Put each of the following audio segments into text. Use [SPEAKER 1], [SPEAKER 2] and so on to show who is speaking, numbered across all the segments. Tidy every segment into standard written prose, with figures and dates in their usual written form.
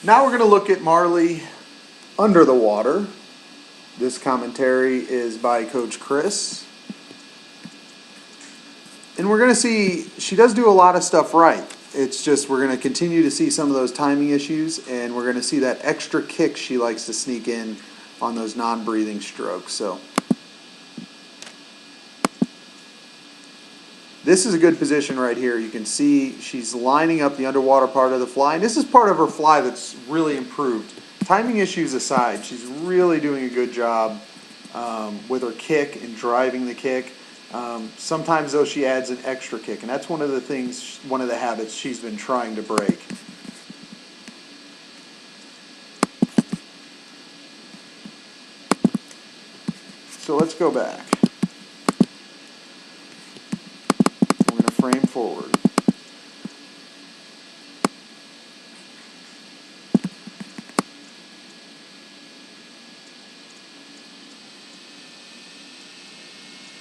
[SPEAKER 1] Now we're going to look at Marlee Under the Water. This commentary is by Coach Chris. And we're going to see, she does do a lot of stuff right. It's just we're going to continue to see some of those timing issues, and we're going to see that extra kick she likes to sneak in on those non-breathing strokes. So this is a good position right here. You can see she's lining up the underwater part of the fly. And this is part of her fly that's really improved. Timing issues aside, she's really doing a good job with her kick and driving the kick. Sometimes, though, she adds an extra kick. And that's one of the things, one of the habits she's been trying to break. So let's go back. We're going to frame forward.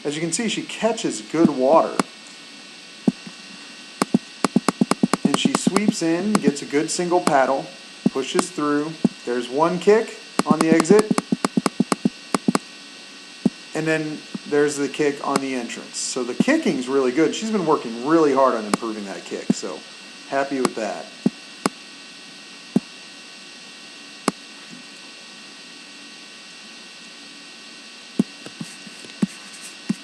[SPEAKER 1] As you can see, she catches good water. And she sweeps in, gets a good single paddle, pushes through. There's one kick on the exit. And then there's the kick on the entrance. So the kicking's really good. She's been working really hard on improving that kick. So happy with that.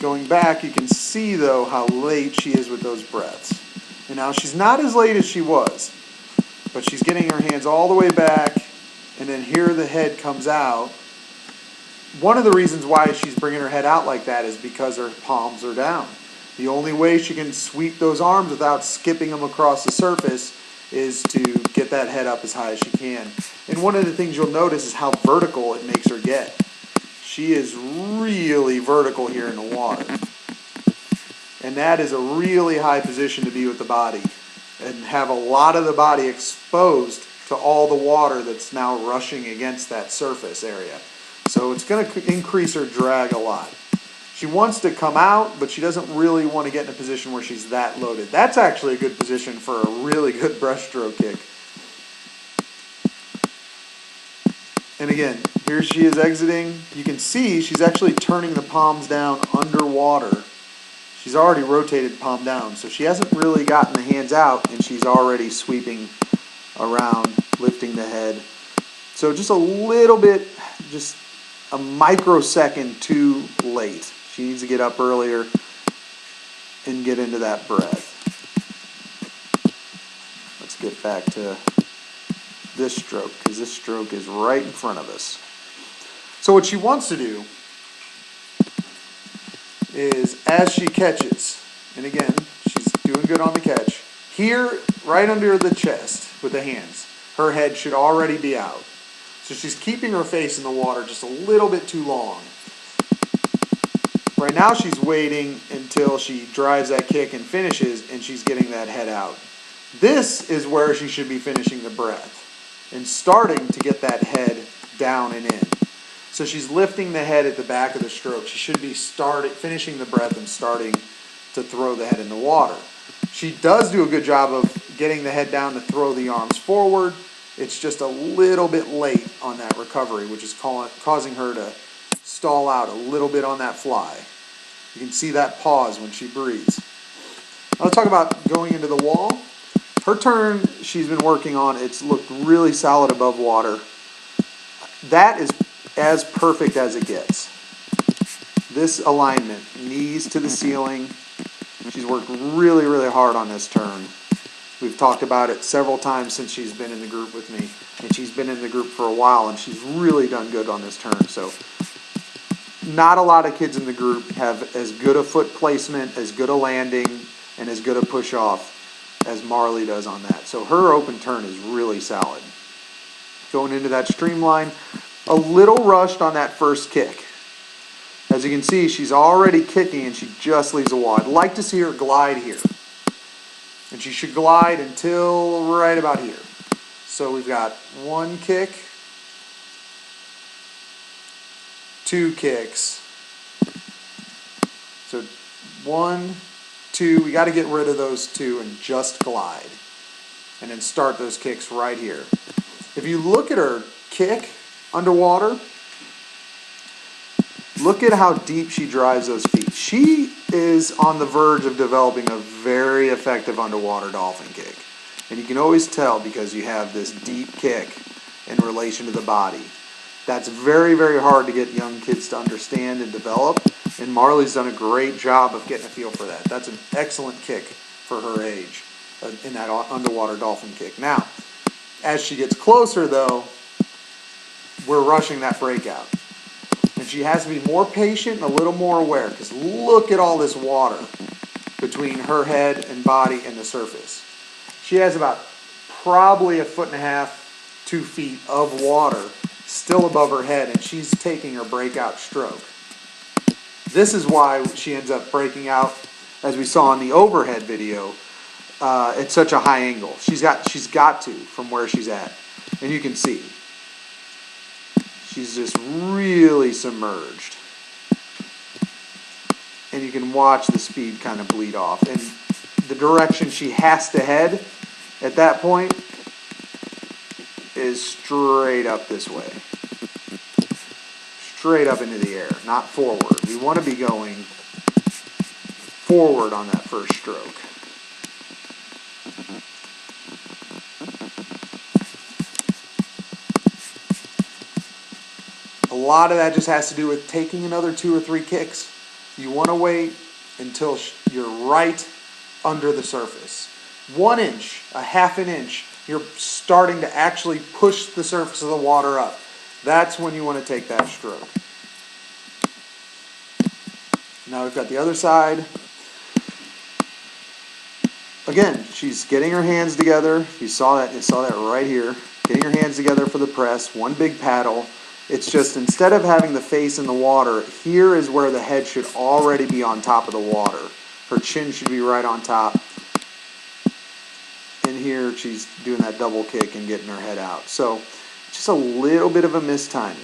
[SPEAKER 1] Going back, you can see, though, how late she is with those breaths. And now she's not as late as she was, but she's getting her hands all the way back, and then here the head comes out. One of the reasons why she's bringing her head out like that is because her palms are down. The only way she can sweep those arms without skipping them across the surface is to get that head up as high as she can. And one of the things you'll notice is how vertical it makes her get. She is really vertical here in the water. And that is a really high position to be with the body and have a lot of the body exposed to all the water that's now rushing against that surface area. So it's going to increase her drag a lot. She wants to come out, but she doesn't really want to get in a position where she's that loaded. That's actually a good position for a really good breaststroke kick. And again, here she is exiting. You can see she's actually turning the palms down underwater. She's already rotated palm down, so she hasn't really gotten the hands out, and she's already sweeping around, lifting the head. So just a little bit, just a microsecond too late. She needs to get up earlier and get into that breath. Let's get back to this stroke, because this stroke is right in front of us. So what she wants to do is, as she catches, and again, she's doing good on the catch, here, right under the chest with the hands, her head should already be out. So she's keeping her face in the water just a little bit too long. Right now she's waiting until she drives that kick and finishes, and she's getting that head out. This is where she should be finishing the breath and starting to get that head down and in. So she's lifting the head at the back of the stroke. She should be finishing the breath and starting to throw the head in the water. She does do a good job of getting the head down to throw the arms forward. It's just a little bit late on that recovery, which is causing her to stall out a little bit on that fly. You can see that pause when she breathes. Now let's talk about going into the wall. Her turn she's been working on, it's looked really solid above water. That is as perfect as it gets. This alignment, knees to the ceiling. She's worked really, really hard on this turn. We've talked about it several times since she's been in the group with me. And she's been in the group for a while, and she's really done good on this turn. So not a lot of kids in the group have as good a foot placement, as good a landing, and as good a push off as Marlee does on that. So her open turn is really solid. Going into that streamline, a little rushed on that first kick. As you can see, she's already kicking and she just leaves the wall. I'd like to see her glide here. And she should glide until right about here. So we've got one kick, two kicks. So 1, 2, we got to get rid of those two and just glide. And then start those kicks right here. If you look at her kick underwater, look at how deep she drives those feet. She is on the verge of developing a very effective underwater dolphin kick. And you can always tell because you have this deep kick in relation to the body. That's very, very hard to get young kids to understand and develop. And Marlee's done a great job of getting a feel for that. That's an excellent kick for her age in that underwater dolphin kick. Now, as she gets closer though, we're rushing that breakout. And she has to be more patient and a little more aware because look at all this water between her head and body and the surface. She has about probably 1.5 feet, 2 feet of water still above her head, and she's taking her breakout stroke. This is why she ends up breaking out, as we saw in the overhead video, at such a high angle. She's got to from where she's at, and you can see she's just really submerged, and you can watch the speed kind of bleed off, and the direction she has to head at that point is straight up this way. Straight up into the air, not forward. We want to be going forward on that first stroke. A lot of that just has to do with taking another 2 or 3 kicks. You want to wait until you're right under the surface. 1 inch, a 1/2 inch, you're starting to actually push the surface of the water up. That's when you want to take that stroke. Now we've got the other side. Again, she's getting her hands together. You saw that right here. Getting her hands together for the press, 1 big paddle. It's just instead of having the face in the water, here is where the head should already be on top of the water. Her chin should be right on top. And here she's doing that double kick and getting her head out. So just a little bit of a mistiming.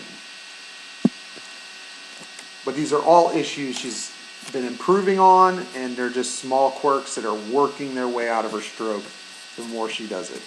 [SPEAKER 1] But these are all issues she's been improving on, and they're just small quirks that are working their way out of her stroke the more she does it.